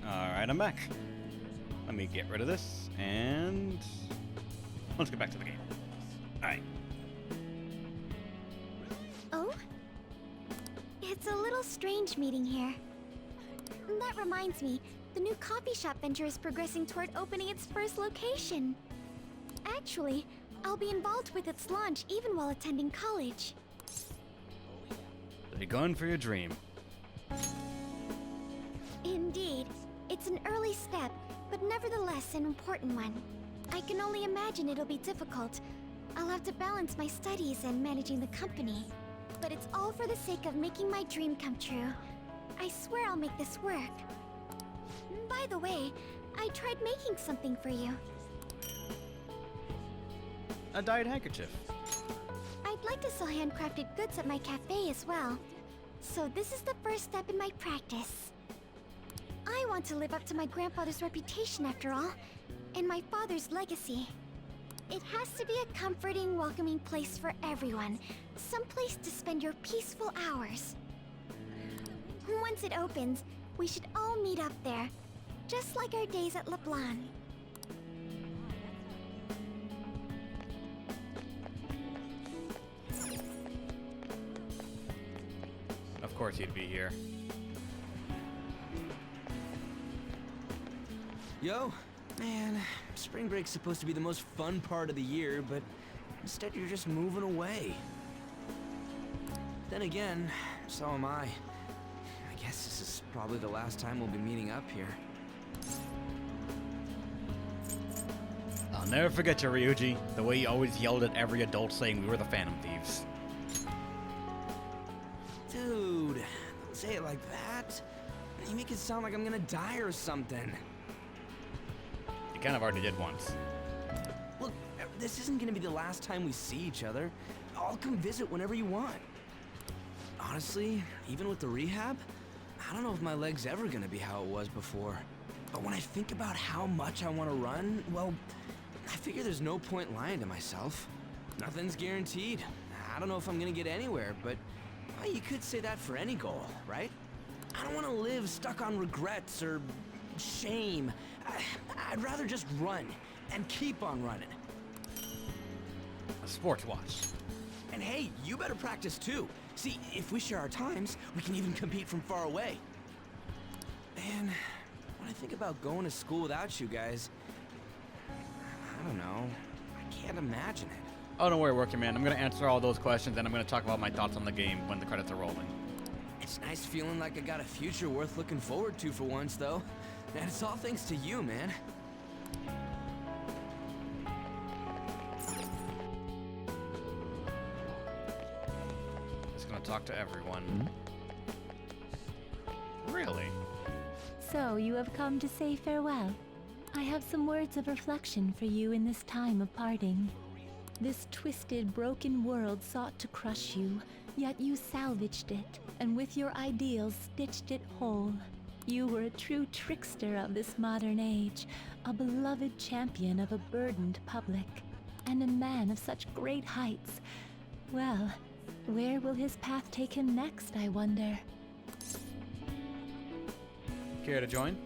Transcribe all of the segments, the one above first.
Alright, I'm back. Let me get rid of this, and let's get back to the game. Alright. Oh? It's a little strange meeting here. That reminds me, the new coffee shop venture is progressing toward opening its first location. Actually, I'll be involved with its launch even while attending college. So you're going for your dream. Indeed. It's an early step, but nevertheless an important one. I can only imagine it'll be difficult. I'll have to balance my studies and managing the company. But it's all for the sake of making my dream come true. I swear I'll make this work. By the way, I tried making something for you. A dyed handkerchief. I'd like to sell handcrafted goods at my cafe as well. So this is the first step in my practice. I want to live up to my grandfather's reputation after all, and my father's legacy. It has to be a comforting, welcoming place for everyone. Some place to spend your peaceful hours. Once it opens, we should all meet up there, just like our days at LeBlanc. Of course he'd be here. Yo, man, spring break's supposed to be the most fun part of the year, but instead you're just moving away. Then again, so am I. I guess this is probably the last time we'll be meeting up here. I'll never forget you, Ryuji. The way you always yelled at every adult saying we were the Phantom Thieves. Dude, don't say it like that. You make it sound like I'm gonna die or something. You kind of already did once. Look, this isn't gonna be the last time we see each other. I'll come visit whenever you want. Honestly, even with the rehab, I don't know if my leg's ever gonna be how it was before. But when I think about how much I want to run, well, I figure there's no point lying to myself. Nothing's guaranteed. I don't know if I'm gonna get anywhere, but well, you could say that for any goal, right? I don't want to live stuck on regrets or shame. I'd rather just run and keep on running. A sports watch. And hey, you better practice too. See, if we share our times, we can even compete from far away. Man, when I think about going to school without you guys, I don't know. I can't imagine it. Oh, don't worry, Working Man. I'm going to answer all those questions, and I'm going to talk about my thoughts on the game when the credits are rolling. It's nice feeling like I got a future worth looking forward to for once, though. And it's all thanks to you, man. Just going to talk to everyone. Really? So, you have come to say farewell. I have some words of reflection for you in this time of parting. This twisted, broken world sought to crush you, yet you salvaged it, and with your ideals stitched it whole. You were a true trickster of this modern age, a beloved champion of a burdened public, and a man of such great heights. Well, where will his path take him next, I wonder? Care to join?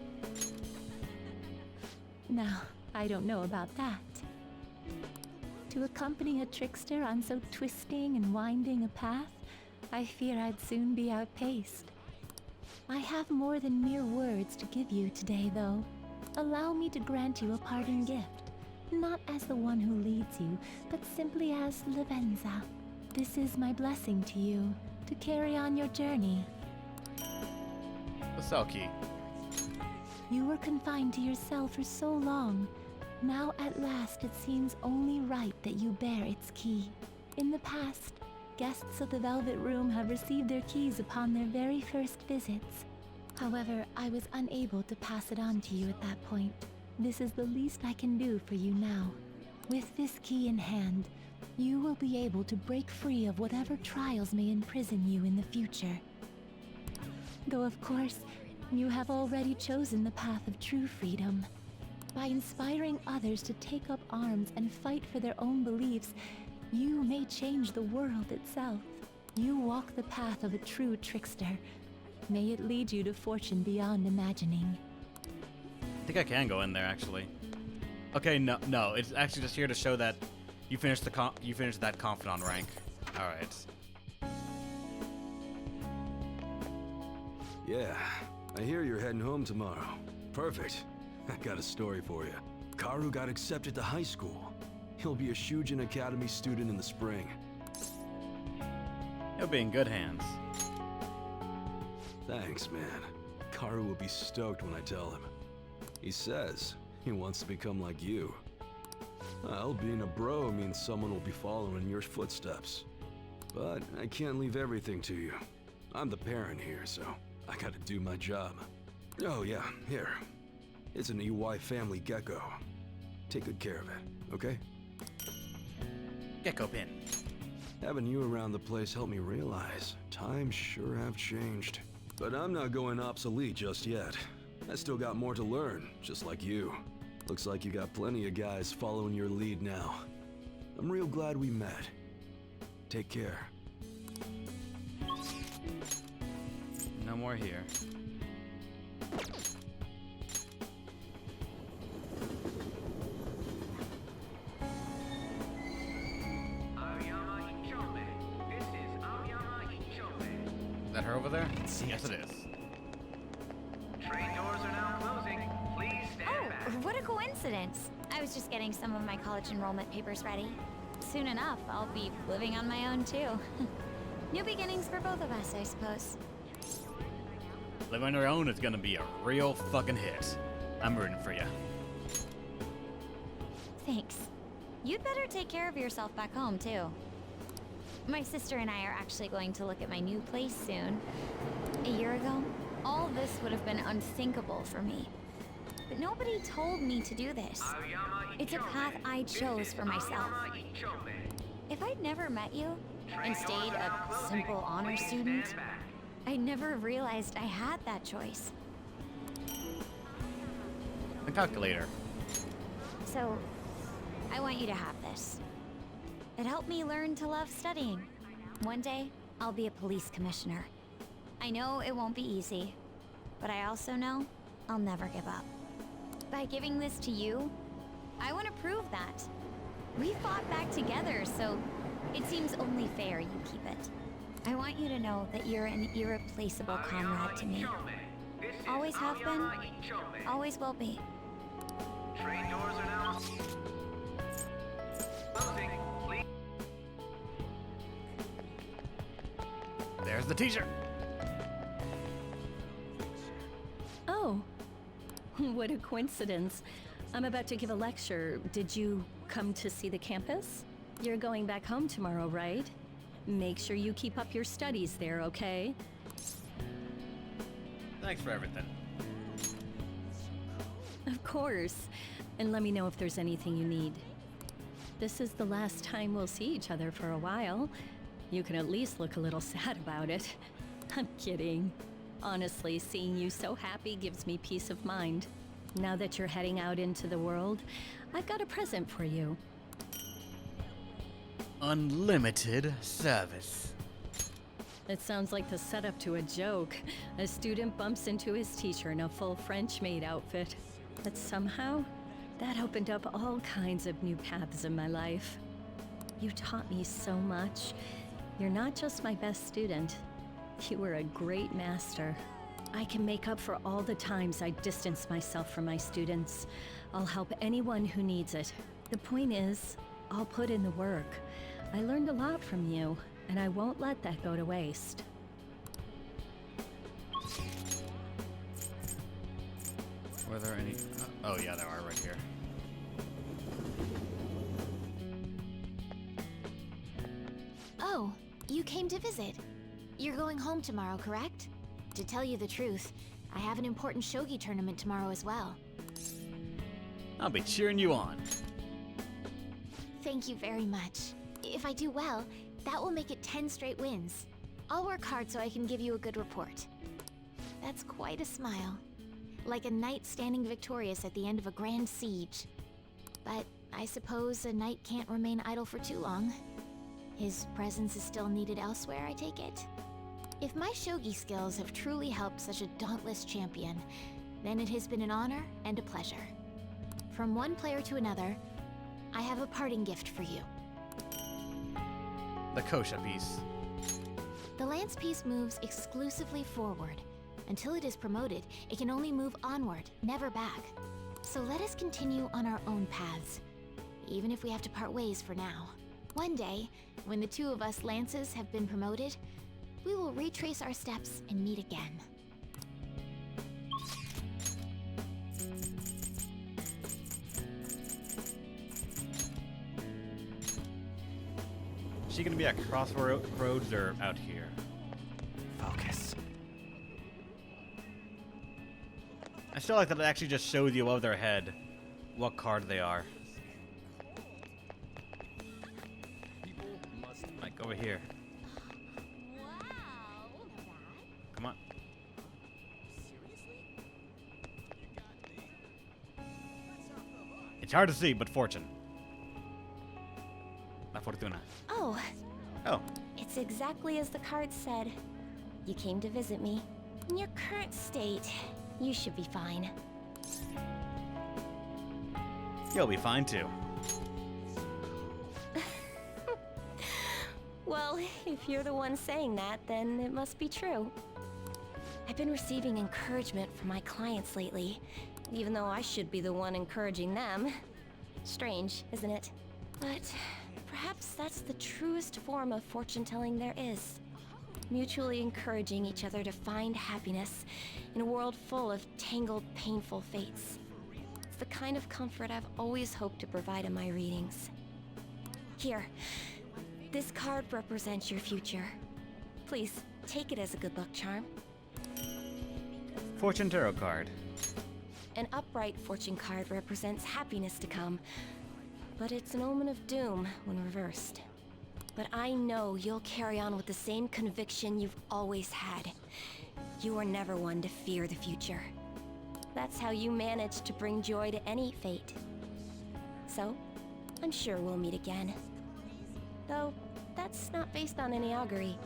Now, I don't know about that. To accompany a trickster on so twisting and winding a path, I fear I'd soon be outpaced. I have more than mere words to give you today, though. Allow me to grant you a parting gift, not as the one who leads you, but simply as Lavenza. This is my blessing to you, to carry on your journey. The cell key. You were confined to your cell for so long. Now at last it seems only right that you bear its key. In the past, guests of the Velvet Room have received their keys upon their very first visits. However, I was unable to pass it on to you at that point. This is the least I can do for you now. With this key in hand, you will be able to break free of whatever trials may imprison you in the future. Though of course, you have already chosen the path of true freedom. By inspiring others to take up arms and fight for their own beliefs, you may change the world itself. You walk the path of a true trickster. May it lead you to fortune beyond imagining. I think I can go in there actually. Okay, no, it's actually just here to show that you finished that confidant rank. All right. Yeah, I hear you're heading home tomorrow. Perfect. I got a story for you. Karu got accepted to high school. He'll be a Shujin Academy student in the spring. You'll be in good hands. Thanks, man. Karu will be stoked when I tell him. He says he wants to become like you. Well, being a bro means someone will be following in your footsteps. But I can't leave everything to you. I'm the parent here, so I gotta do my job. Oh yeah, here. It's an EY family gecko. Take good care of it, okay? Gecko pin. Having you around the place helped me realize times sure have changed. But I'm not going obsolete just yet. I still got more to learn, just like you. Looks like you got plenty of guys following your lead now. I'm real glad we met. Take care. No more here. Is that her over there? Yes, it is. Train doors are now closing. Please stand back. Oh, what a coincidence. I was just getting some of my college enrollment papers ready. Soon enough, I'll be living on my own too. New beginnings for both of us, I suppose. Living on your own is gonna be a real fucking hit. I'm rooting for you. Thanks. You'd better take care of yourself back home too. My sister and I are actually going to look at my new place soon. A year ago, all this would have been unthinkable for me. But nobody told me to do this. It's a path I chose for myself. If I'd never met you and stayed a simple honor student, I'd never realized I had that choice. The calculator. So, I want you to have this. It helped me learn to love studying. One day, I'll be a police commissioner. I know it won't be easy, but I also know I'll never give up. By giving this to you, I want to prove that. We fought back together, so it seems only fair you keep it. I want you to know that you're an irreplaceable comrade to me. Always have been, always will be. Train doors are now closing. Please. There's the teacher. Oh, what a coincidence. I'm about to give a lecture. Did you come to see the campus? You're going back home tomorrow, right? Make sure you keep up your studies there, okay? Thanks for everything. Of course. And let me know if there's anything you need. This is the last time we'll see each other for a while. You can at least look a little sad about it. I'm kidding. Honestly, seeing you so happy gives me peace of mind. Now that you're heading out into the world, I've got a present for you. Unlimited service. It sounds like the setup to a joke. A student bumps into his teacher in a full French maid outfit. But somehow, that opened up all kinds of new paths in my life. You taught me so much. You're not just my best student. You were a great master. I can make up for all the times I distance myself from my students. I'll help anyone who needs it. The point is, I'll put in the work. I learned a lot from you, and I won't let that go to waste. Were there any? Oh yeah, there are right here. Oh, you came to visit. You're going home tomorrow, correct? To tell you the truth, I have an important shogi tournament tomorrow as well. I'll be cheering you on. Thank you very much. If I do well, that will make it 10 straight wins. I'll work hard so I can give you a good report. That's quite a smile. Like a knight standing victorious at the end of a grand siege. But I suppose a knight can't remain idle for too long. His presence is still needed elsewhere, I take it? If my shogi skills have truly helped such a dauntless champion, then it has been an honor and a pleasure. From one player to another, I have a parting gift for you. The Kosha piece. The lance piece moves exclusively forward. Until it is promoted, it can only move onward, never back. So let us continue on our own paths, even if we have to part ways for now. One day, when the two of us lances have been promoted, we will retrace our steps and meet again. Is she gonna be at Crossroads or out here? Focus. I still like that it actually just shows you above their head what card they are. Like over here. Come on. It's hard to see, but fortune. La fortuna. Oh, Oh, it's exactly as the card said. You came to visit me. In your current state, you should be fine. you'll be fine too. Well, if you're the one saying that, then it must be true. I've been receiving encouragement from my clients lately, even though I should be the one encouraging them. Strange, isn't it? But perhaps that's the truest form of fortune-telling there is. Mutually encouraging each other to find happiness in a world full of tangled, painful fates. It's the kind of comfort I've always hoped to provide in my readings. Here, this card represents your future. Please, take it as a good luck charm. Fortune tarot card. An upright fortune card represents happiness to come, but it's an omen of doom when reversed. But I know you'll carry on with the same conviction you've always had. You are never one to fear the future. That's how you manage to bring joy to any fate. So, I'm sure we'll meet again. Though, that's not based on any augury.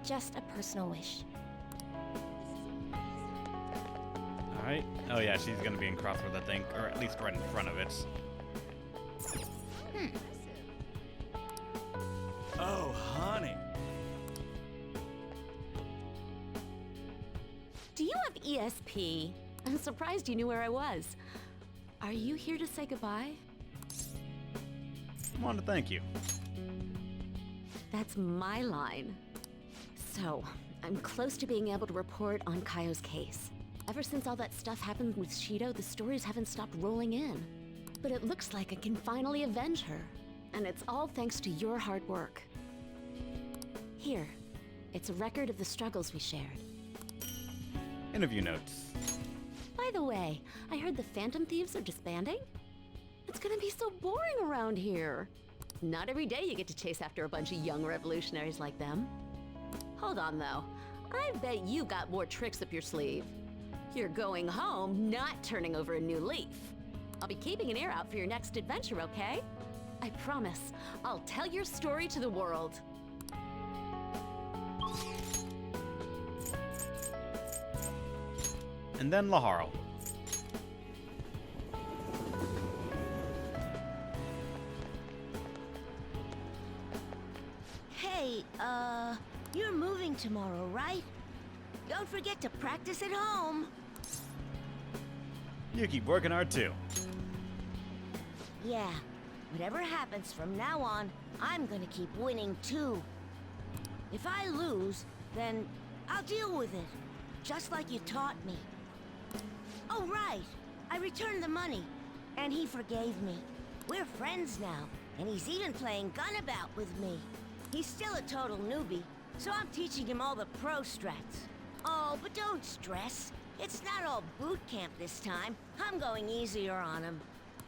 Just a personal wish. Alright. Oh yeah, she's gonna be in Crossroads, I think. Or at least right in front of it. Oh, honey. Do you have ESP? I'm surprised you knew where I was. Are you here to say goodbye? I wanted to thank you. That's my line. So, I'm close to being able to report on Kaio's case. Ever since all that stuff happened with Shido, the stories haven't stopped rolling in. But it looks like I can finally avenge her. And it's all thanks to your hard work. Here, it's a record of the struggles we shared. Interview notes. By the way, I heard the Phantom Thieves are disbanding? It's gonna be so boring around here. Not every day you get to chase after a bunch of young revolutionaries like them. Hold on though, I bet you got more tricks up your sleeve. You're going home, not turning over a new leaf. I'll be keeping an ear out for your next adventure, okay? I promise, I'll tell your story to the world. And then Laharo. Hey, you're moving tomorrow, right? Don't forget to practice at home. You keep working hard too. Yeah, whatever happens from now on, I'm gonna keep winning too. If I lose, then I'll deal with it, just like you taught me. Oh, right, I returned the money, and he forgave me. We're friends now, and he's even playing Gunabout with me. He's still a total newbie, so I'm teaching him all the pro strats. Oh, but don't stress. It's not all boot camp this time. I'm going easier on him.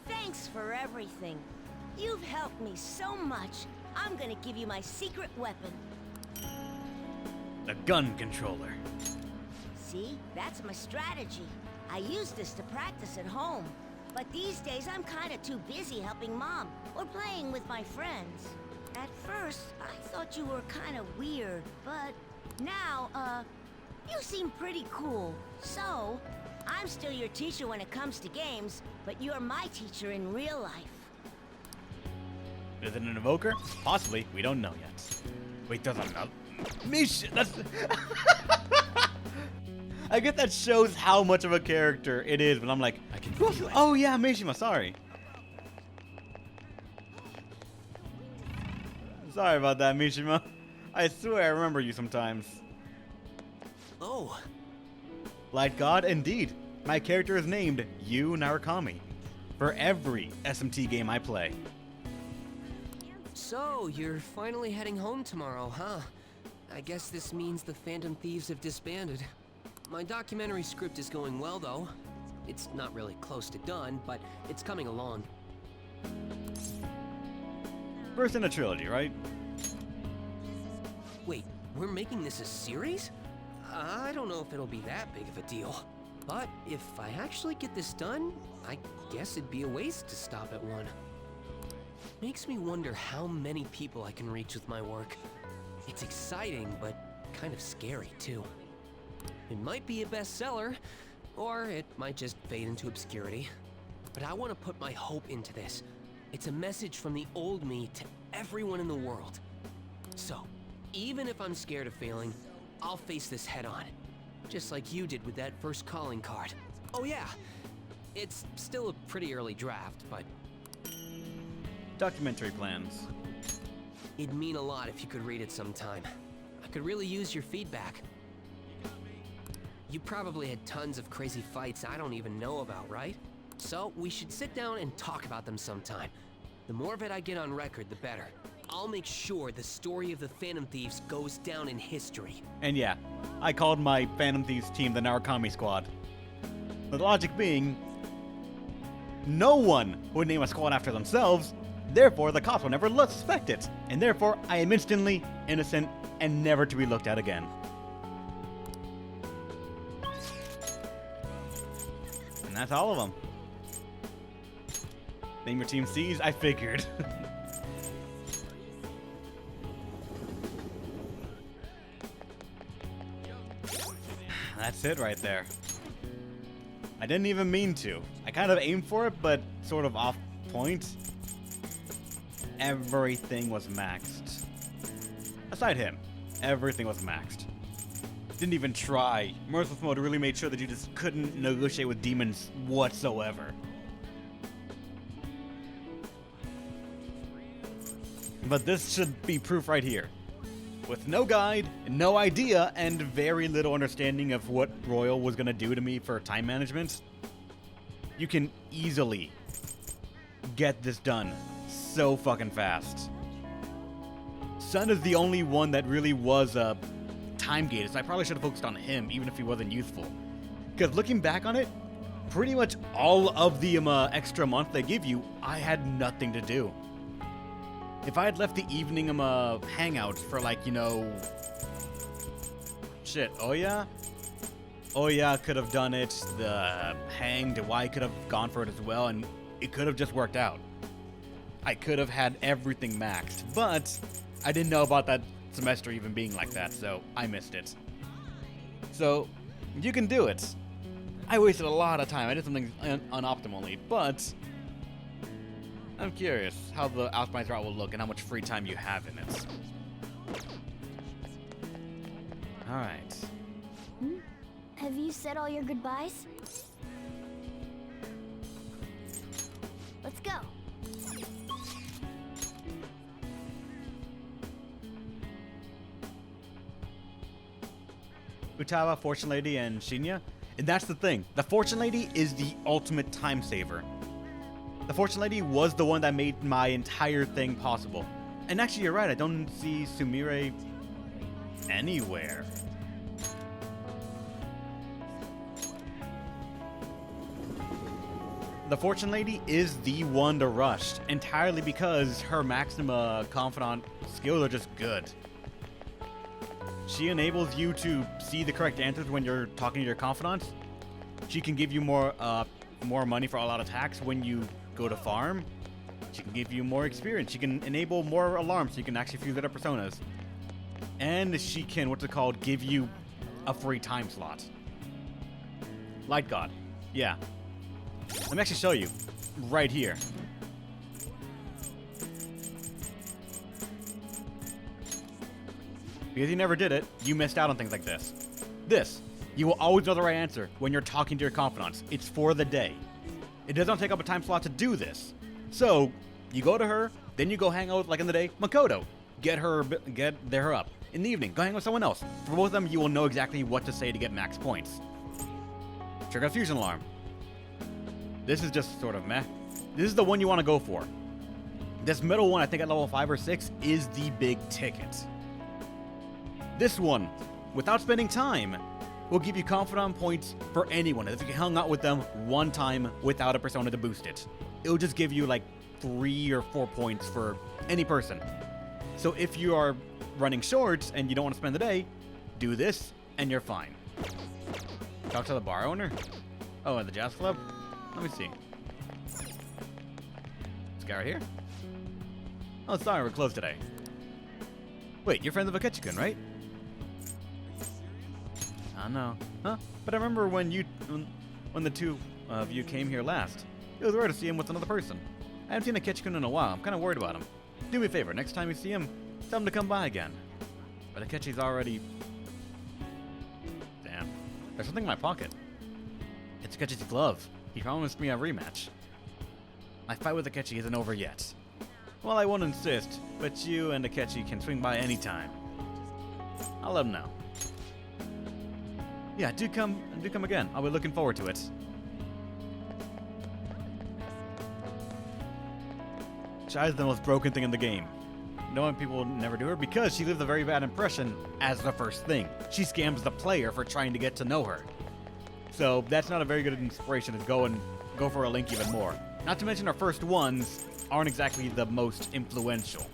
Thanks for everything. You've helped me so much. I'm gonna give you my secret weapon. The gun controller. See, that's my strategy. I use this to practice at home. But these days I'm kinda too busy helping Mom or playing with my friends. At first, I thought you were kinda weird, but now, you seem pretty cool. So, I'm still your teacher when it comes to games, but you're my teacher in real life. Is it an evoker? Possibly. We don't know yet. Wait, there's another. Misha, that's. I guess that shows how much of a character it is, but I'm like, I can feel it. oh yeah, Mishima, sorry. Sorry about that, Mishima. I swear I remember you sometimes. Oh, Light God, indeed. My character is named Yu Narukami for every SMT game I play. So, you're finally heading home tomorrow, huh? I guess this means the Phantom Thieves have disbanded. My documentary script is going well, though. It's not really close to done, but it's coming along. First in a trilogy, right? Wait, we're making this a series? I don't know if it'll be that big of a deal. But if I actually get this done, I guess it'd be a waste to stop at one. Makes me wonder how many people I can reach with my work. It's exciting, but kind of scary, too. It might be a bestseller, or it might just fade into obscurity. But I want to put my hope into this. It's a message from the old me to everyone in the world. So, even if I'm scared of failing, I'll face this head on. Just like you did with that first calling card. Oh yeah, it's still a pretty early draft, but Documentary plans. it'd mean a lot if you could read it sometime. I could really use your feedback. You probably had tons of crazy fights I don't even know about, right? So we should sit down and talk about them sometime. The more of it I get on record, the better. I'll make sure the story of the Phantom Thieves goes down in history. And yeah, I called my Phantom Thieves team the Narukami Squad. The logic being, no one would name a squad after themselves, therefore the cops will never suspect it, and therefore I am instantly innocent and never to be looked at again. And that's all of them. Name your team C's? I figured. That's it right there. I didn't even mean to. I kind of aimed for it, but sort of off point. Everything was maxed. Aside him, everything was maxed. Didn't even try. Merciless mode really made sure that you just couldn't negotiate with demons whatsoever. But this should be proof right here. With no guide, no idea, and very little understanding of what Royal was gonna do to me for time management, you can easily get this done so fucking fast. Sun is the only one that really was a time gated, so I probably should have focused on him, even if he wasn't useful. Because looking back on it, pretty much all of the extra month they give you, I had nothing to do. If I had left the evening hangouts for like, you know, shit, Oya could have done it, the Hanged Y could have gone for it as well, and it could have just worked out. I could have had everything maxed, but I didn't know about that semester even being like that, so I missed it. So, you can do it. I wasted a lot of time, I did something unoptimally, but I'm curious how the optimized route will look and how much free time you have in it. Alright. Have you said all your goodbyes? Let's go. Utawa, Fortune Lady, and Shinya. And that's the thing. The Fortune Lady is the ultimate time saver. The Fortune Lady was the one that made my entire thing possible. And actually, you're right. I don't see Sumire anywhere. The Fortune Lady is the one to rush, entirely because her Maxima Confidant skills are just good. She enables you to see the correct answers when you're talking to your confidants. She can give you more money for all-out attacks when you go to farm. She can give you more experience. She can enable more alarms so you can actually fuse other personas. And she can, give you a free time slot. Light God. Yeah. Let me actually show you. Right here. Because you never did it, you missed out on things like this. This. You will always know the right answer when you're talking to your confidants. It's for the day. It doesn't take up a time slot to do this. So, you go to her, then you go hang out, like in the day, Makoto. Get her up. In the evening, go hang with someone else. For both of them, you will know exactly what to say to get max points. Trigger a fusion alarm. This is just sort of meh. This is the one you want to go for. This middle one, I think at level 5 or 6, is the big ticket. This one, without spending time, will give you confidant points for anyone. If you hung out with them one time without a persona to boost it, it will just give you like 3 or 4 points for any person. So if you are running short and you don't want to spend the day, do this and you're fine. Talk to the bar owner? Oh, at the jazz club? Let me see. This guy right here? Oh, sorry, we're closed today. Wait, you're friends with Akechi-kun, right? I know. Huh? But I remember when the two of you came here last. It was rare to see him with another person. I haven't seen Akechi-kun in a while. I'm kind of worried about him. Do me a favor. Next time you see him, tell him to come by again. But Akechi's already... Damn. There's something in my pocket. It's Akechi's glove. He promised me a rematch. My fight with Akechi isn't over yet. Well, I won't insist, but you and Akechi can swing by anytime. I'll let him know. Yeah, do come again. I'll be looking forward to it. Shy is the most broken thing in the game. Knowing people will never do her because she leaves a very bad impression as the first thing. She scams the player for trying to get to know her. So that's not a very good inspiration to go for a Link even more. Not to mention our first ones aren't exactly the most influential.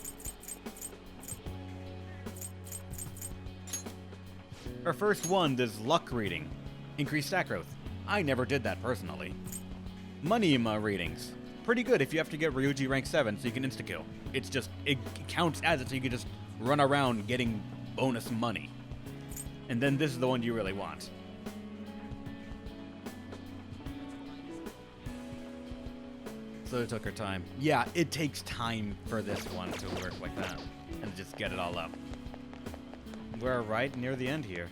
Our first one is luck reading. Increased stack growth. I never did that personally. Money readings. Pretty good if you have to get Ryuji rank 7 so you can insta-kill. It counts as it so you can just run around getting bonus money. And then this is the one you really want. So it took her time. Yeah, it takes time for this one to work like that. And just get it all up. We're right near the end here.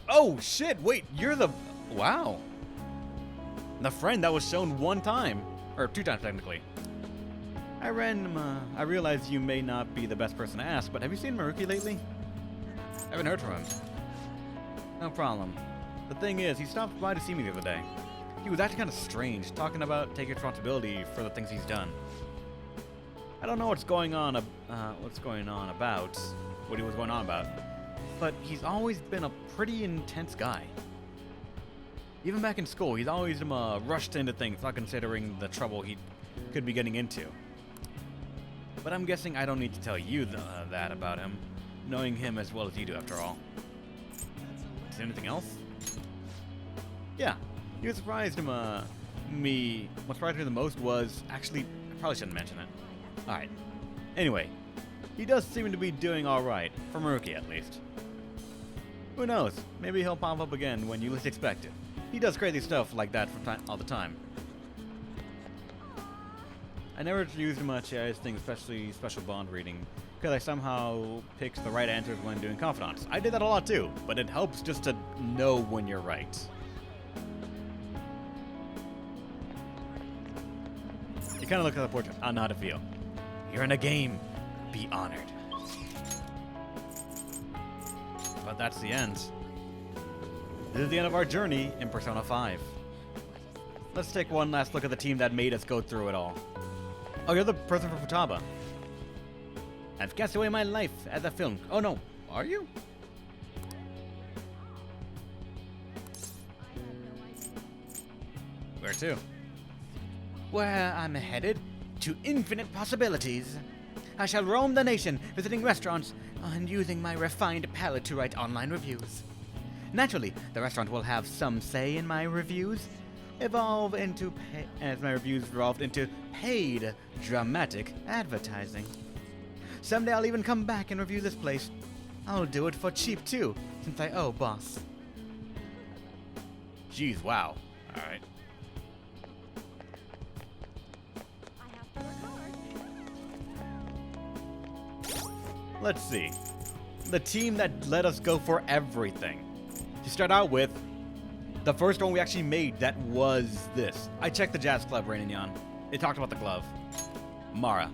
Oh shit, wait, you're the... Wow. The friend that was shown one time. Or 2 times technically. I realize you may not be the best person to ask, but have you seen Maruki lately? I haven't heard from him. No problem. The thing is, he stopped by to see me the other day. He was acting kind of strange, talking about taking responsibility for the things he's done. I don't know what he was going on about, but he's always been a pretty intense guy. Even back in school, he's always rushed into things, not considering the trouble he could be getting into. But I'm guessing I don't need to tell you that about him, knowing him as well as you do, after all. Is there anything else? Yeah, he was surprised what surprised me the most was, actually, I probably shouldn't mention it. Alright. Anyway, he does seem to be doing alright, for Maruki at least. Who knows, maybe he'll pop up again when you least expect it. He does crazy stuff like that all the time. I never used much as thing, especially special bond reading, because I somehow picked the right answers when doing confidants. I did that a lot too, but it helps just to know when you're right. You kind of look at the portrait. I know how to feel. You're in a game. Be honored. But that's the end. This is the end of our journey in Persona 5. Let's take one last look at the team that made us go through it all. Oh, you're the person from Futaba. I've cast away my life as a film. Oh no, are you? Where to? Where I'm headed? To infinite possibilities. I shall roam the nation, visiting restaurants, and using my refined palate to write online reviews. Naturally, the restaurant will have some say in my reviews, as my reviews evolved into paid dramatic advertising. Someday I'll even come back and review this place. I'll do it for cheap too, since I owe boss. Jeez, wow. Alright. Let's see. The team that let us go for everything. To start out with, the first one we actually made that was this. I checked the Jazz Club, Rain and Yan. It talked about the glove. Mara.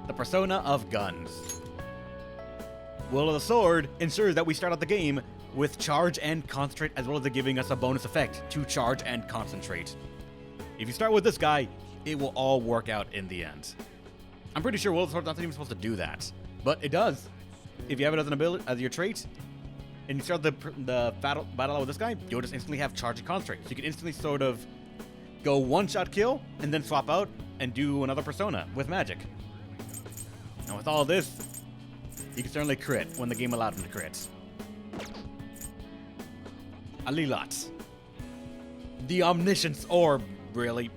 The persona of guns. Will of the Sword ensures that we start out the game with charge and concentrate, as well as giving us a bonus effect to charge and concentrate. If you start with this guy, it will all work out in the end. I'm pretty sure Will of the Sword's not even supposed to do that, but it does. If you have it as an ability, as your trait, and you start the battle with this guy, you'll just instantly have charge and concentrate. So you can instantly sort of go one-shot kill, and then swap out and do another persona with magic. And with all this, you can certainly crit when the game allowed him to crit. Alilat. The Omniscience Orb, really.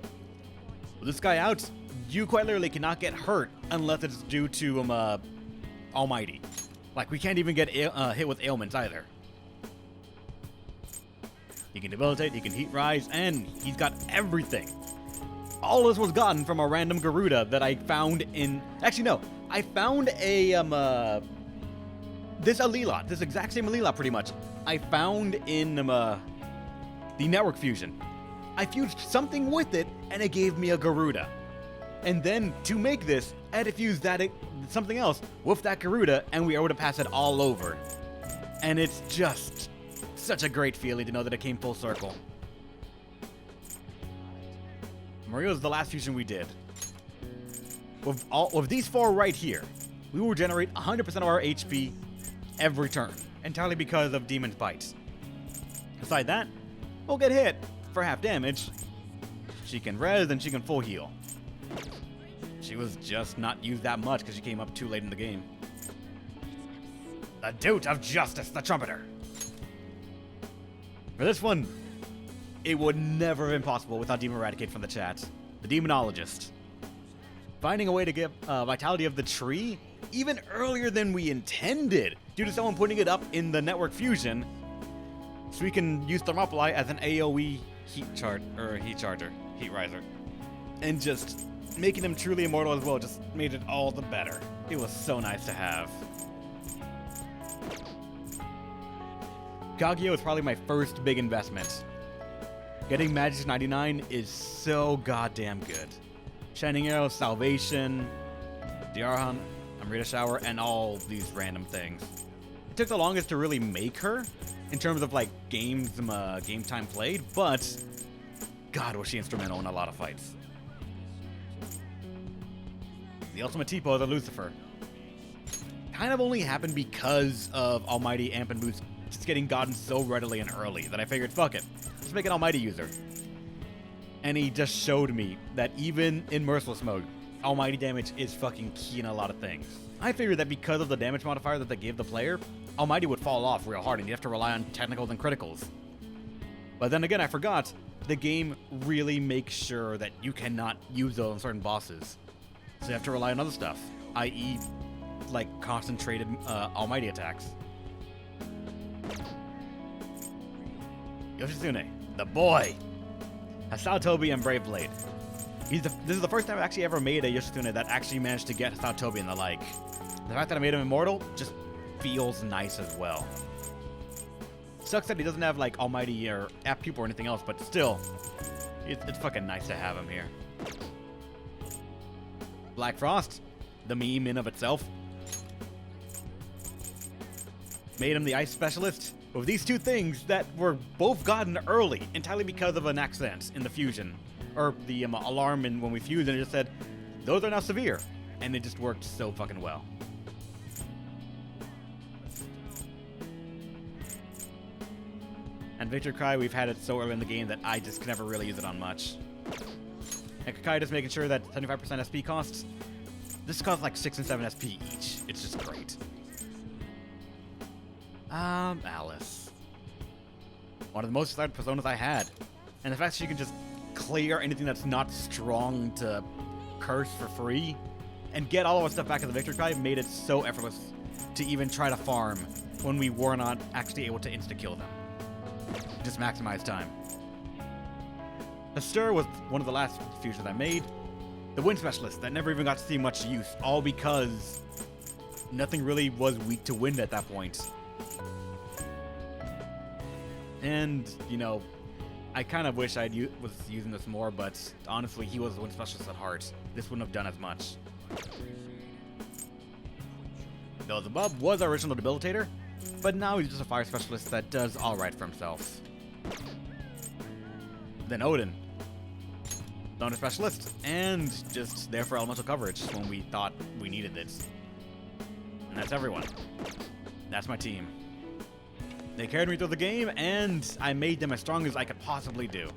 With this guy out, you quite literally cannot get hurt unless it's due to Almighty. Like, we can't even get hit with ailments either. He can debilitate, he can heat rise, and he's got everything. All this was gotten from a random Garuda that I found in... Actually, no. I found a, this Alilat, this exact same Alilat pretty much, I found in, the network fusion. I fused something with it, and it gave me a Garuda. And then, to make this, I had to fuse that, something else with that Garuda, and we were able to pass it all over. And it's just such a great feeling to know that it came full circle. Mario's the last fusion we did. With these four right here, we will generate 100% of our HP every turn, entirely because of Demon's Bites. Aside that, we'll get hit for half damage. She can res and she can full heal. She was just not used that much because she came up too late in the game. The Dude of Justice, the Trumpeter. For this one, it would never have been possible without Demon Eradicate from the chat. The Demonologist. Finding a way to get Vitality of the Tree even earlier than we intended due to someone putting it up in the network fusion so we can use Thermopylae as an AoE heat riser. And just making them truly immortal as well just made it all the better. It was so nice to have. Kaguya was probably my first big investment. Getting Magic 99 is so goddamn good. Shining Arrow, Salvation, Diarhan, Amrita Shower, and all these random things. It took the longest to really make her in terms of like game time played, but God was she instrumental in a lot of fights. The ultimate Tipo of the Lucifer kind of only happened because of Almighty Amp and Boost just getting gotten so readily and early that I figured, fuck it, let's make an Almighty user. And he just showed me that even in Merciless mode, Almighty damage is fucking key in a lot of things. I figured that because of the damage modifier that they gave the player, Almighty would fall off real hard and you have to rely on technicals and criticals. But then again, I forgot, the game really makes sure that you cannot use those on certain bosses. So you have to rely on other stuff, i.e. like concentrated Almighty attacks. Yoshitsune, the boy! Hasao Tobi and Brave Blade. This is the first time I've actually ever made a Yoshitsune that actually managed to get Hasao Tobi and the like. The fact that I made him immortal just feels nice as well. Sucks that he doesn't have like Almighty or App Pupil or anything else, but still, it's fucking nice to have him here. Black Frost, the meme in of itself. Made him the Ice Specialist. With these two things that were both gotten early, entirely because of an accident in the fusion. Or the alarm when we fused, and it just said, those are now severe. And it just worked so fucking well. And Victory Cry, we've had it so early in the game that I just can never really use it on much. And Kakai just making sure that 75% SP costs. This costs like 6 and 7 SP each. It's just great. Alice. One of the most excited personas I had. And the fact that she can just clear anything that's not strong to curse for free and get all of our stuff back in the Victory Cry made it so effortless to even try to farm when we were not actually able to insta-kill them. just maximize time. The Stir was one of the last futures I made. The Wind Specialist that never even got to see much use, all because nothing really was weak to wind at that point. And, you know, I kind of wish was using this more, but honestly, he was the Wind Specialist at heart. This wouldn't have done as much. Beelzebub was our original Debilitator, but now he's just a Fire Specialist that does alright for himself. Then Odin. Thunder Specialist, and just there for elemental coverage when we thought we needed it. And that's everyone. That's my team. They carried me through the game, and I made them as strong as I could possibly do.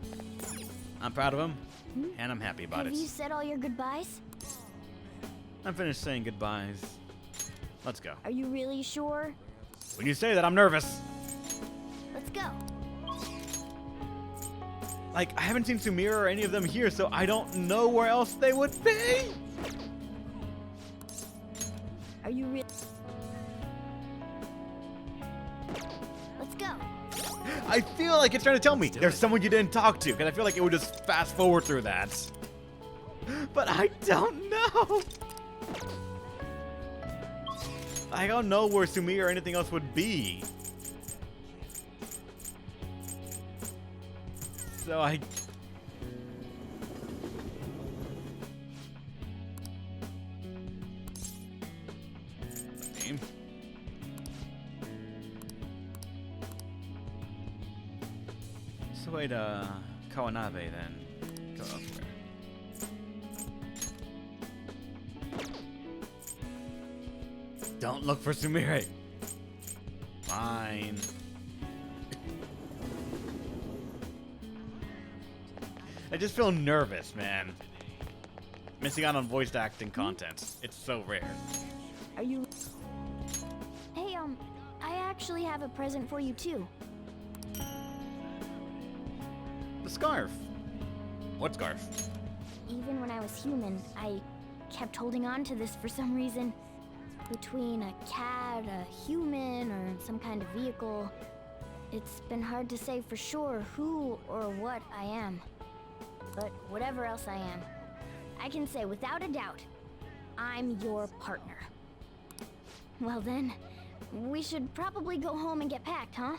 I'm proud of them, and I'm happy about it. Have you said all your goodbyes? I'm finished saying goodbyes. Let's go. Are you really sure? When you say that, I'm nervous. Let's go. Like, I haven't seen Sumire or any of them here, so I don't know where else they would be. Are you real? Let's go. I feel like it's trying to tell me there's someone you didn't talk to, because I feel like it would just fast forward through that. But I don't know. I don't know where Sumire or anything else would be. So I... Game. So wait, Kawanabe then. Go elsewhere. Don't look for Sumire. Fine. I just feel nervous, man. Missing out on voice acting content. It's so rare. Are you... Hey, I actually have a present for you, too. The scarf. What scarf? Even when I was human, I kept holding on to this for some reason. Between a cat, a human, or some kind of vehicle, it's been hard to say for sure who or what I am. But whatever else I am, I can say without a doubt, I'm your partner. Well then, we should probably go home and get packed, huh?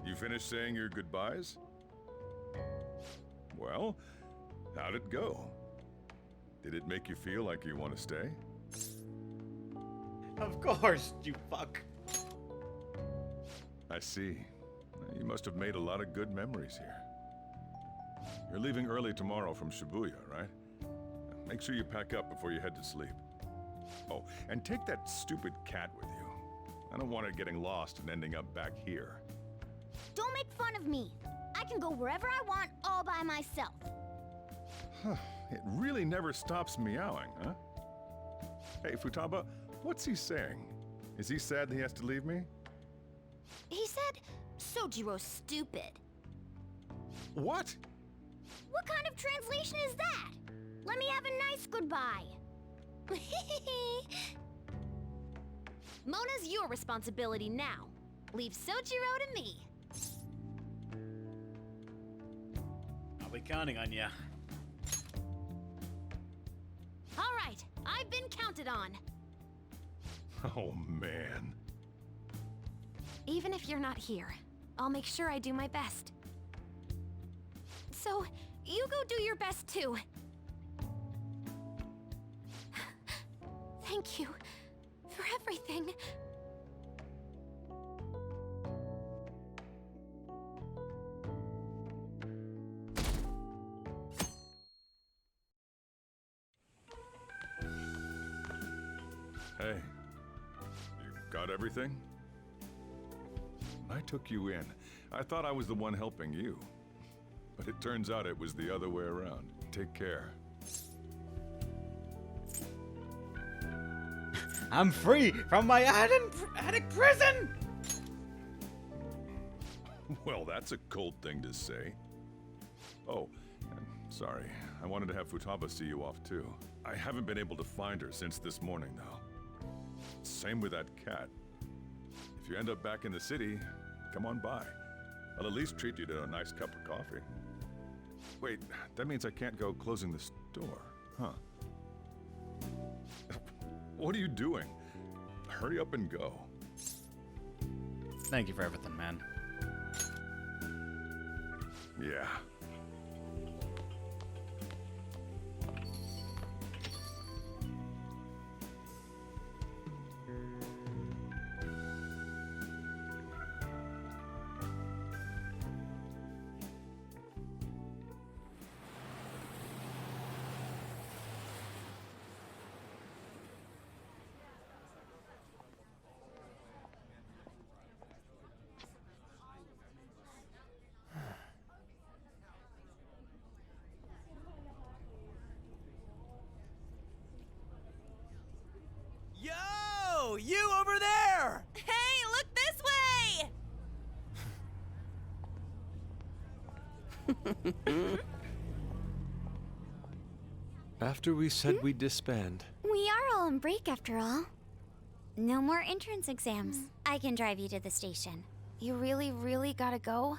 You finished saying your goodbyes? Well, how'd it go? Did it make you feel like you want to stay? Of course, you fuck. I see. You must have made a lot of good memories here. You're leaving early tomorrow from Shibuya, right? Make sure you pack up before you head to sleep. Oh, and take that stupid cat with you. I don't want it getting lost and ending up back here. Don't make fun of me. I can go wherever I want all by myself. It really never stops meowing, huh? Hey, Futaba, what's he saying? Is he sad that he has to leave me? He said, Sojiro's stupid. What? What kind of translation is that? Let me have a nice goodbye. Mona's your responsibility now. Leave Sojiro to me. I'll be counting on ya. All right, I've been counted on. Oh, man. Even if you're not here, I'll make sure I do my best. So, you go do your best too. Thank you for everything. Hey, you got everything? I took you in. I thought I was the one helping you. But it turns out it was the other way around. Take care. I'm free from my attic prison! Well, that's a cold thing to say. Oh, sorry. I wanted to have Futaba see you off too. I haven't been able to find her since this morning, though. Same with that cat. if you end up back in the city, come on by. I'll at least treat you to a nice cup of coffee. Wait, that means I can't go closing the store, huh? What are you doing? Hurry up and go. Thank you for everything, man. Yeah. Yo! You over there! Hey, look this way! After we said we'd disband. We are all on break after all. No more entrance exams. I can drive you to the station. You really, really gotta go?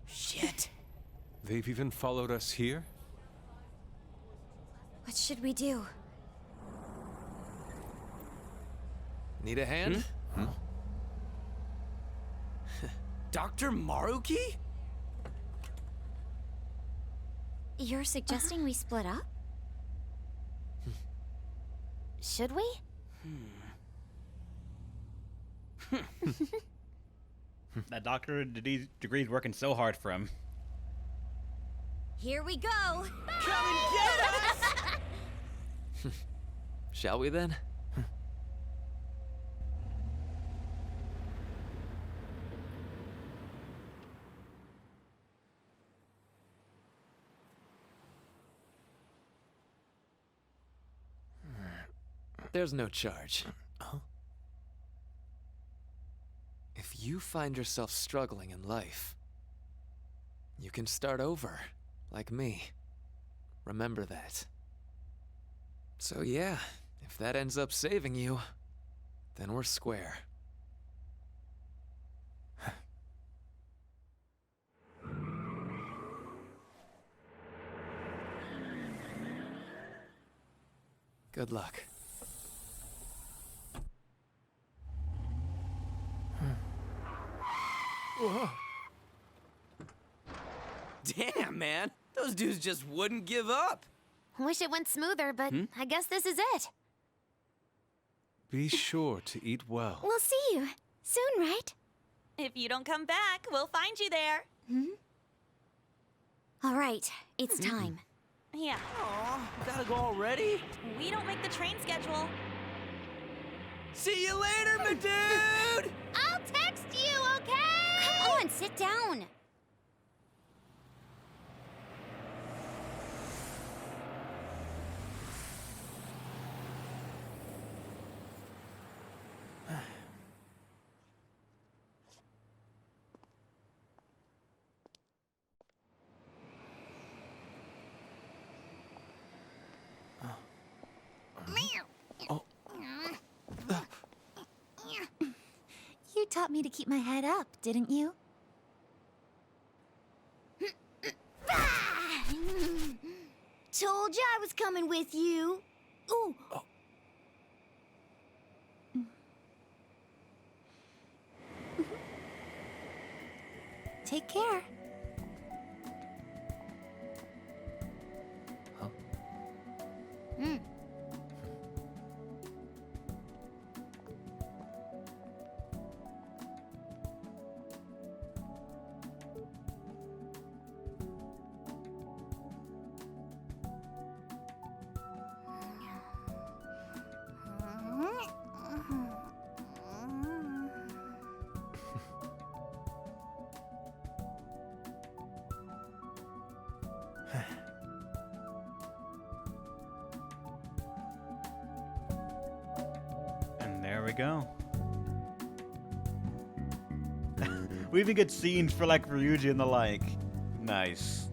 Shit. They've even followed us here? What should we do? Need a hand? Dr. Maruki? You're suggesting we split up? Should we? That doctorate degree's working so hard for him. Here we go! Come and get us! Shall we then? There's no charge. If you find yourself struggling in life, you can start over, like me. Remember that. So yeah, if that ends up saving you, then we're square. Good luck. Damn, man. Those dudes just wouldn't give up. Wish it went smoother, but I guess this is it. Be sure to eat well. We'll see you soon, right? If you don't come back, we'll find you there. All right, it's time. Yeah. Aw, gotta go already? We don't make the train schedule. See you later, my dude! I'll text you, okay? Come on, sit down. You taught me to keep my head up, didn't you? Told you I was coming with you. Ooh. Take care. And there we go. We even get scenes for like Ryuji and the like. Nice.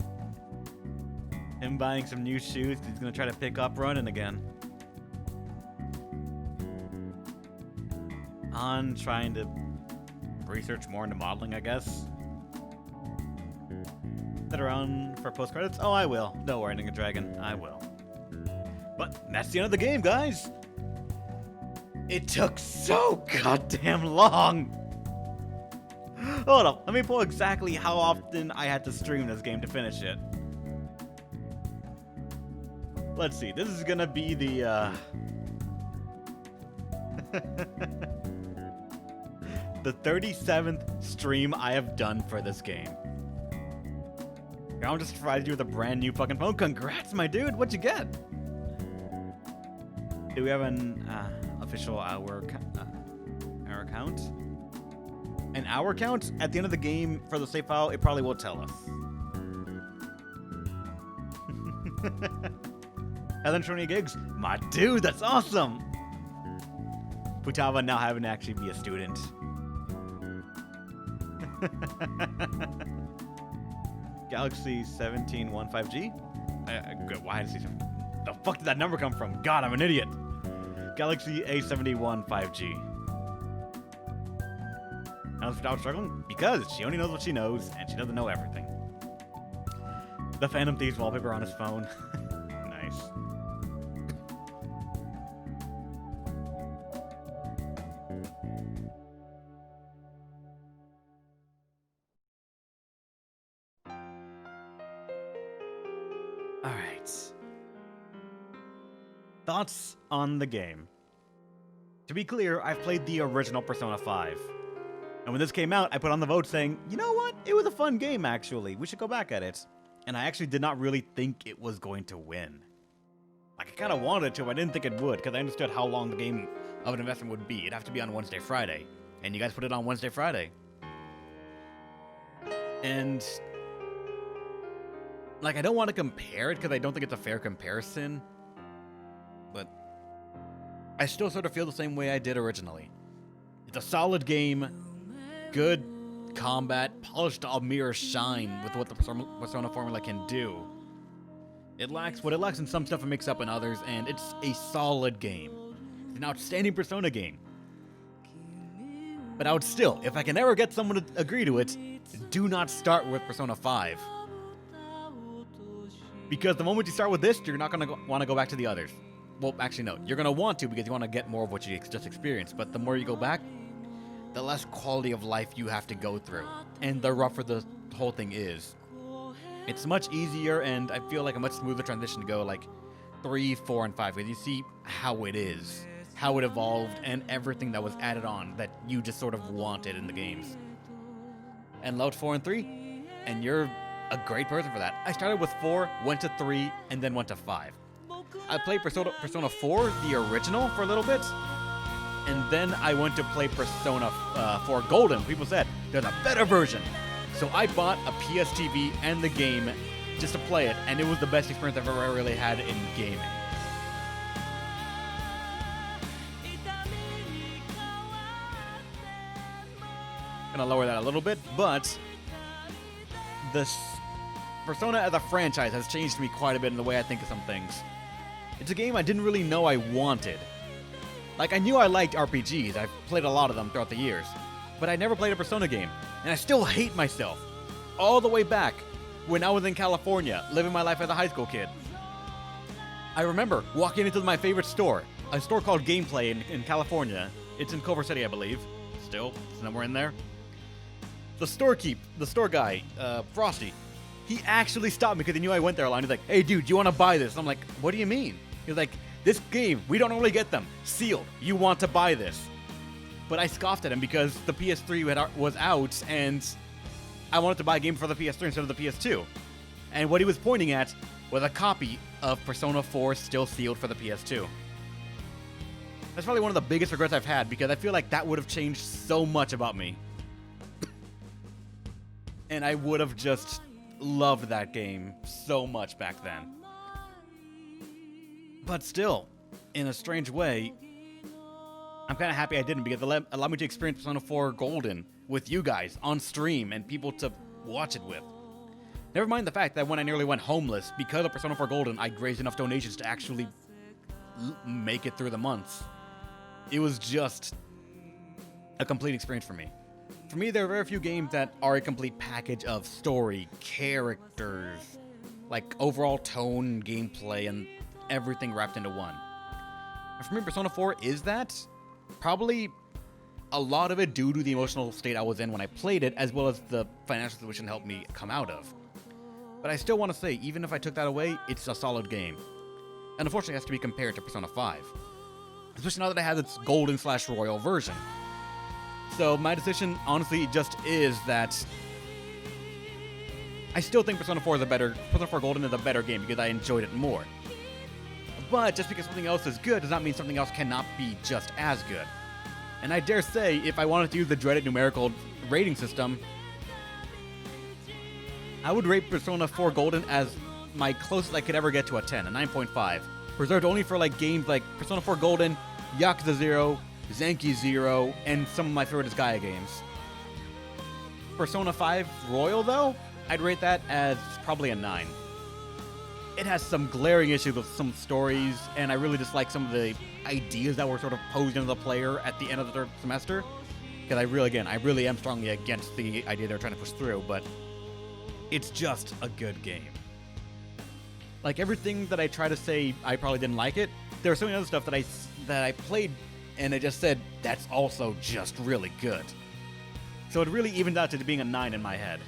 Him buying some new shoes. He's gonna try to pick up running again. On trying to research more into modeling, I guess. That around for post credits? Oh, I will. Don't worry, Ninja Dragon. I will. But that's the end of the game, guys. It took so goddamn long. Hold up. Let me pull exactly how often I had to stream this game to finish it. Let's see. This is gonna be the the 37th stream I have done for this game. Ground just provided you with a brand new fucking phone. Congrats, my dude. What'd you get? Do we have an official hour count? An hour count? At the end of the game for the save file, it probably will tell us. 120 gigs? My dude, that's awesome! Futaba now having to actually be a student. Galaxy 1715G? Why did I see some? The fuck did that number come from? God, I'm an idiot. Galaxy A71 5G. How's Futaba struggling? Because she only knows what she knows, and she doesn't know everything. The Phantom Thieves wallpaper on his phone. Nice. Alright. Thoughts on the game. To be clear, I've played the original Persona 5. And when this came out, I put on the vote saying, you know what? It was a fun game, actually. We should go back at it. And I actually did not really think it was going to win. Like, I kind of wanted it to, but I didn't think it would, because I understood how long the game of an investment would be. It'd have to be on Wednesday, Friday. And you guys put it on Wednesday, Friday. And like, I don't want to compare it, because I don't think it's a fair comparison. But I still sort of feel the same way I did originally. It's a solid game, good combat, polished to a mirror shine with what the Persona formula can do. It lacks what it lacks in some stuff and makes up in others, and it's a solid game. It's an outstanding Persona game. But I would still, if I can ever get someone to agree to it, do not start with Persona 5. Because the moment you start with this, you're not going to want to go back to the others. Well, actually, no. You're going to want to because you want to get more of what you just experienced. But the more you go back, the less quality of life you have to go through. And the rougher the whole thing is. It's much easier, and I feel like a much smoother transition to go like 3, 4, and 5. Because you see how it is, how it evolved, and everything that was added on that you just sort of wanted in the games. And loved 4 and 3, and you're a great person for that. I started with 4, went to 3, and then went to 5. I played Persona 4, the original, for a little bit. And then I went to play Persona 4 Golden. People said, there's a better version. So I bought a PS TV and the game just to play it. And it was the best experience I've ever really had in gaming. Gonna lower that a little bit, but this Persona as a franchise has changed me quite a bit in the way I think of some things. It's a game I didn't really know I wanted. Like, I knew I liked RPGs, I've played a lot of them throughout the years, but I never played a Persona game, and I still hate myself. All the way back, when I was in California, living my life as a high school kid. I remember walking into my favorite store, a store called Gameplay in California. It's in Culver City, I believe. Still, somewhere in there. The store guy, Frosty, he actually stopped me because he knew I went there a lot. He's like, hey dude, you want to buy this? I'm like, what do you mean? He's like, this game, we don't normally get them. Sealed. You want to buy this. But I scoffed at him because the PS3 was out and I wanted to buy a game for the PS3 instead of the PS2. And what he was pointing at was a copy of Persona 4 still sealed for the PS2. That's probably one of the biggest regrets I've had because I feel like that would have changed so much about me. And I would have just loved that game so much back then. But still, in a strange way, I'm kind of happy I didn't because it allowed me to experience Persona 4 Golden with you guys on stream and people to watch it with. Never mind the fact that when I nearly went homeless, because of Persona 4 Golden, I raised enough donations to actually make it through the months. It was just a complete experience for me. For me, there are very few games that are a complete package of story, characters, like overall tone, gameplay, and everything wrapped into one. And for me, Persona 4 is that. Probably a lot of it due to the emotional state I was in when I played it, as well as the financial situation helped me come out of. But I still want to say, even if I took that away, it's a solid game. And unfortunately, it has to be compared to Persona 5. Especially now that it has its Golden/Royal version. So my decision, honestly, just is that I still think Persona 4 Golden is a better game because I enjoyed it more. But just because something else is good does not mean something else cannot be just as good. And I dare say, if I wanted to use the dreaded numerical rating system, I would rate Persona 4 Golden as my closest I could ever get to a 10, a 9.5. Reserved only for like games like Persona 4 Golden, Yakuza 0, Zenki 0, and some of my favorite Gaia games. Persona 5 Royal, though, I'd rate that as probably a 9. It has some glaring issues with some stories, and I really dislike some of the ideas that were sort of posed into the player at the end of the third semester. Because I really am strongly against the idea they're trying to push through, but it's just a good game. Like everything that I try to say I probably didn't like it, there was so many other stuff that I played and I just said, that's also just really good. So it really evened out to being a 9 in my head.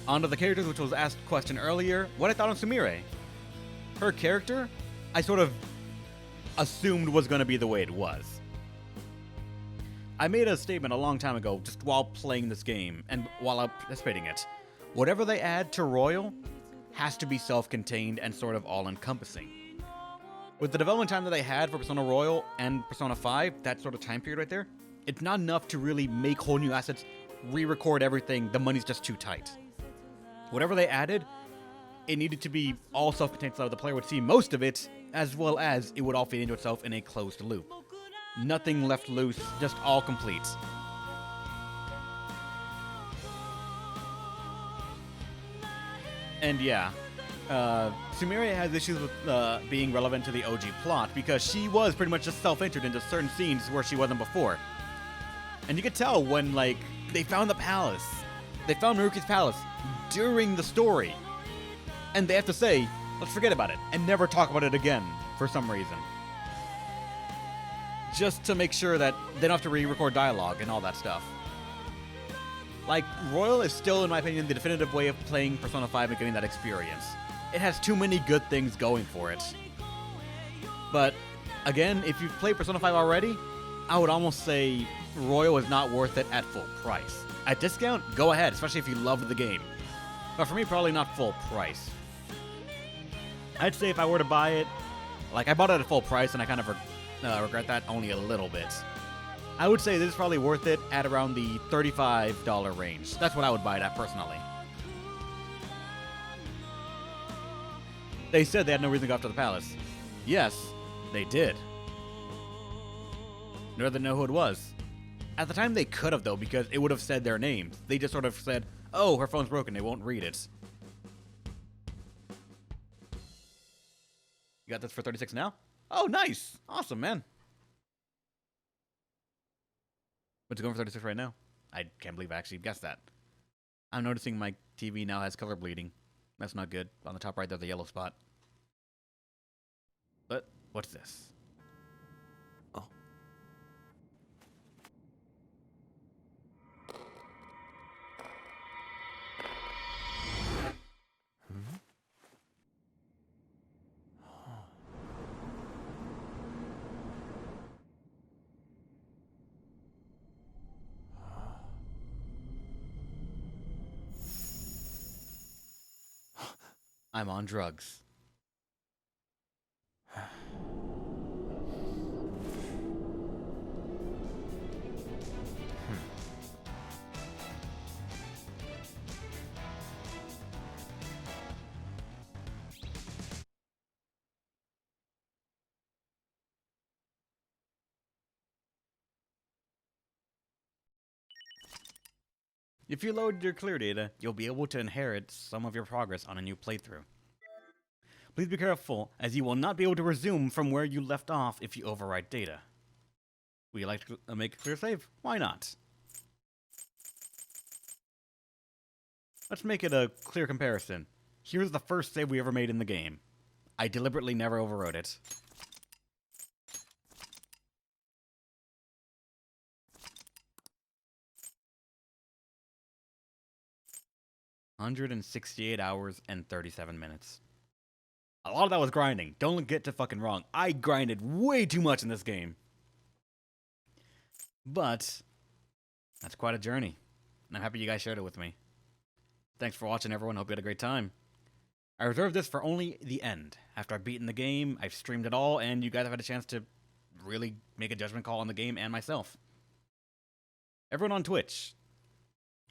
On to the characters, which was asked a question earlier. What I thought on Sumire. Her character, I sort of assumed was going to be the way it was. I made a statement a long time ago, just while playing this game, and while I'm participating in it. Whatever they add to Royal has to be self-contained and sort of all-encompassing. With the development time that they had for Persona Royal and Persona 5, that sort of time period right there, it's not enough to really make whole new assets, re-record everything, the money's just too tight. Whatever they added, it needed to be all self-contained so the player would see most of it, as well as it would all feed into itself in a closed loop. Nothing left loose, just all complete. And yeah, Sumire has issues with being relevant to the OG plot because she was pretty much just self-entered into certain scenes where she wasn't before. And you could tell when, like, they found the palace. They found Miruki's palace during the story. And they have to say, let's forget about it, and never talk about it again for some reason. Just to make sure that they don't have to re-record dialogue and all that stuff. Like, Royal is still, in my opinion, the definitive way of playing Persona 5 and getting that experience. It has too many good things going for it. But, again, if you've played Persona 5 already, I would almost say Royal is not worth it at full price. At discount, go ahead, especially if you loved the game. But for me, probably not full price. I'd say if I were to buy it, like I bought it at full price and I kind of regret that only a little bit. I would say this is probably worth it at around the $35 range. That's what I would buy it at personally. They said they had no reason to go after the palace. Yes, they did. Nor did they know who it was. At the time they could have though, because it would have said their names. They just sort of said, oh, her phone's broken, they won't read it. You got this for 36 now? Oh, nice! Awesome, man. What's it going for 36 right now? I can't believe I actually guessed that. I'm noticing my TV now has color bleeding. That's not good. On the top right, there's a yellow spot. But, what's this? Oh. I'm on drugs. If you load your clear data, you'll be able to inherit some of your progress on a new playthrough. Please be careful, as you will not be able to resume from where you left off if you overwrite data. Would you like to make a clear save? Why not? Let's make it a clear comparison. Here's the first save we ever made in the game. I deliberately never overwrote it. $168 hours and 37 minutes. A lot of that was grinding. Don't get it fucking wrong. I grinded way too much in this game. But that's quite a journey. And I'm happy you guys shared it with me. Thanks for watching, everyone. Hope you had a great time. I reserved this for only the end. After I've beaten the game, I've streamed it all, and you guys have had a chance to really make a judgment call on the game and myself. Everyone on Twitch,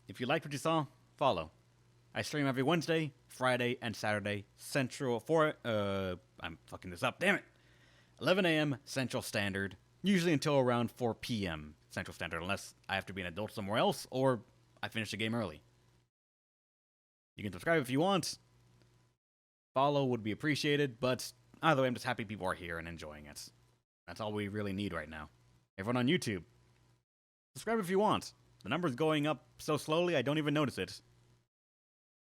if you liked what you saw, follow. I stream every Wednesday, Friday, and Saturday Central I'm fucking this up, damn it! 11 a.m. Central Standard, usually until around 4 p.m. Central Standard, unless I have to be an adult somewhere else, or I finish the game early. You can subscribe if you want. Follow would be appreciated, but either way, I'm just happy people are here and enjoying it. That's all we really need right now. Everyone on YouTube, subscribe if you want. The number's going up so slowly, I don't even notice it.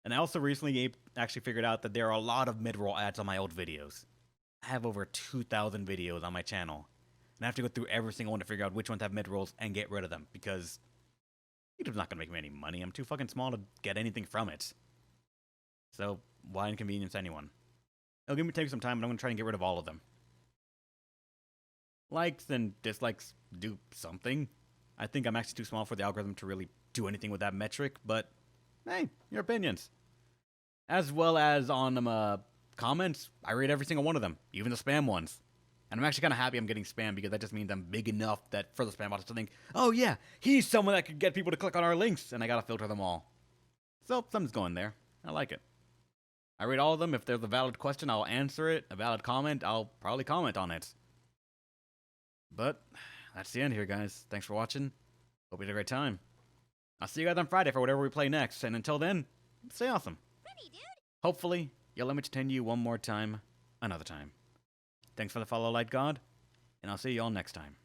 And I also recently actually figured out that there are a lot of mid-roll ads on my old videos. I have over 2,000 videos on my channel. And I have to go through every single one to figure out which ones have mid-rolls and get rid of them. Because YouTube's not going to make me any money. I'm too fucking small to get anything from it. So, why inconvenience anyone? It'll take some time, but I'm going to try and get rid of all of them. Likes and dislikes do something. I think I'm actually too small for the algorithm to really do anything with that metric, but hey, your opinions. As well as on comments, I read every single one of them, even the spam ones. And I'm actually kind of happy I'm getting spam because that just means I'm big enough that for the spam bots to think, oh yeah, he's someone that could get people to click on our links, and I gotta filter them all. So, something's going there. I like it. I read all of them. If there's a valid question, I'll answer it. A valid comment, I'll probably comment on it. But that's the end here, guys. Thanks for watching. Hope you had a great time. I'll see you guys on Friday for whatever we play next. And until then, stay awesome. Pretty, dude. Hopefully, you'll let me entertain you one more time, another time. Thanks for the follow, Light God, and I'll see you all next time.